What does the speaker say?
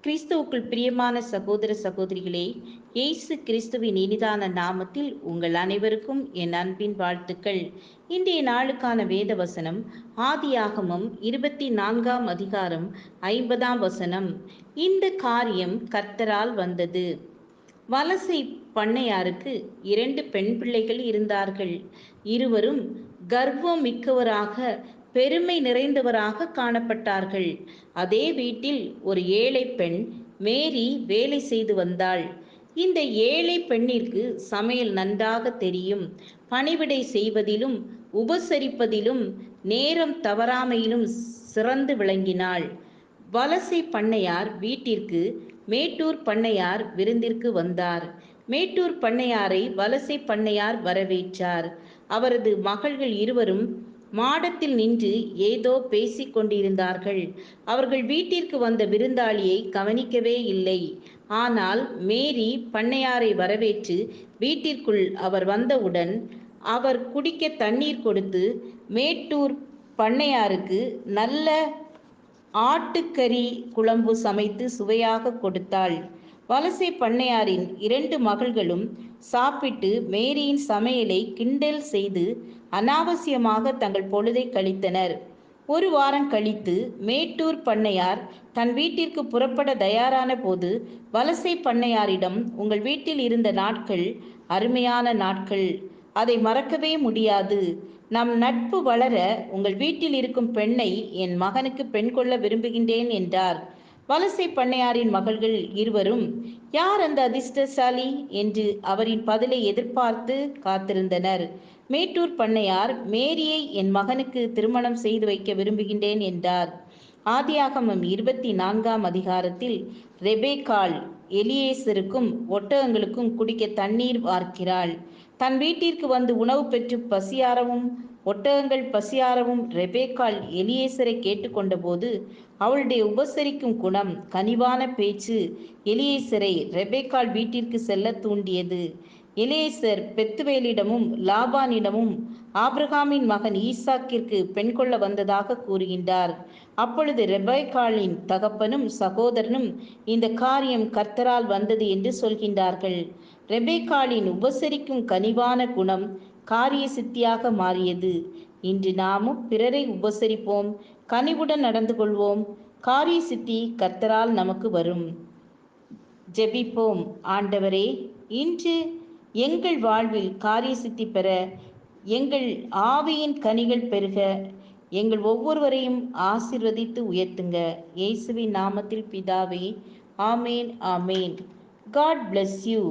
கிறிஸ்துவுக்குள் பிரியமான சகோதர சகோதரிகளே, இயேசு கிறிஸ்துவின் இனிதான நாமத்தில் உங்கள் அனைவருக்கும் என் அன்பின் வாழ்த்துக்கள். இன்றைய நாளுக்கான வேத வசனம் ஆதியாகமம் 24ஆம் அதிகாரம் 50ஆம் வசனம். இந்த காரியம் கர்த்தரால் வந்தது. வலசை பண்ணையாருக்கு 2 பெண் பிள்ளைகள் இருந்தார்கள். இருவரும் கர்வம் மிக்கவராக, பெருமை நிறைந்தவராக காணப்பட்டார்கள். அதே வீட்டில் ஒரு ஏழை பெண் மேரி வேலை செய்து வந்தாள். இந்த ஏழை பெண்ணிற்கு சமையல் நன்றாக தெரியும். பணிவிடை செய்வதிலும் உபசரிப்பதிலும் நேரம் தவறாமையிலும் சிறந்து விளங்கினாள். வலசை பண்ணையார் வீட்டிற்கு மேட்டூர் பண்ணையார் விருந்திற்கு வந்தார். மேட்டூர் பண்ணையாரை வலசை பண்ணையார் வரவேற்றார். அவரது மகள்கள் இருவரும் மாடத்தில் நின்று ஏதோ பேசிக் கொண்டிருந்தார்கள். அவர்கள் வீட்டிற்கு வந்த விருந்தாளியை கவனிக்கவே இல்லை. ஆனால் மேரி பண்ணையாரை வரவேற்று வீட்டிற்குள் அவர் வந்தவுடன் அவர் குடிக்க தண்ணீர் கொடுத்து மேட்டூர் பண்ணையாருக்கு நல்ல ஆட்டுக்கறி குழம்பு சமைத்து சுவையாக கொடுத்தாள். வலசை பண்ணையாரின் 2 மகள்களும் சாப்பிட்டு மேரியின் சமையலை கிண்டல் செய்து அனாவசியமாக தங்கள் பொழுதை கழித்தனர். 1 வாரம் கழித்து மேட்டூர் பண்ணையார் தன் வீட்டிற்கு புறப்பட தயாரான போது வலசை பண்ணையாரிடம், உங்கள் வீட்டில் இருந்த நாட்கள் அருமையான நாட்கள், அதை மறக்கவே முடியாது. நம் நட்பு வளர உங்கள் வீட்டில் இருக்கும் பெண்ணை என் மகனுக்கு பெண் கொள்ள விரும்புகின்றேன் என்றார். வலசை பண்ணையாரின் மகள்கள் இருவரும், யார் அந்த அதிர்ஷ்டசாலி என்று அவரின் பதிலை எதிர்பார்த்து காத்திருந்தனர். மேட்டூர் பண்ணையார், மேரியை என் மகனுக்கு திருமணம் செய்து வைக்க விரும்புகின்றேன் என்றார். ஆதியாகமம் 24ஆம் அதிகாரத்தில் ரெபேக்காள் எலியேசருக்கும் ஒட்டகங்களுக்கும் குடிக்க தண்ணீர் வார்க்கிறாள். தன் வீட்டிற்கு வந்து உணவு பெற்று பசியாரவும் ஒட்டகங்கள் பசியாரவும் ரெபேக்காள் எலியேசரை கேட்டுக்கொண்டபோது அவளுடைய உபசரிக்கும் குணம், கனிவான பேச்சு எலியேசரை ரெபேக்காள் வீட்டிற்கு செல்ல தூண்டியது. எலியேசர் பெத்துவேலிடமும் லாபானிடமும் ஆபிரகாமின் மகன் ஈசாக்கிற்கு பெண் கொள்ள வந்ததாக கூறுகின்றார். அப்பொழுது ரெபேக்காளின் தகப்பனும் சகோதரனும் இந்த காரியம் கர்த்தரால் வந்தது என்று சொல்கின்றார்கள். ரெபேக்காளின் உபசரிக்கும் கனிவான குணம் காரிய சித்தியாக மாறியது. இன்று நாமும் பிறரை உபசரிப்போம், கனிவுடன் நடந்து கொள்வோம். காரிய சித்தி கர்த்தரால் நமக்கு வரும். ஜெபிப்போம். ஆண்டவரே, இன்று எங்கள் வாழ்வில் காரிய சித்தி பெற, எங்கள் ஆவியின் கனிகள் பெருக, எங்கள் ஒவ்வொருவரையும் ஆசீர்வதித்து உயர்த்துங்க. இயேசுவின் நாமத்தில் பிதாவே, ஆமேன், ஆமேன். God bless you.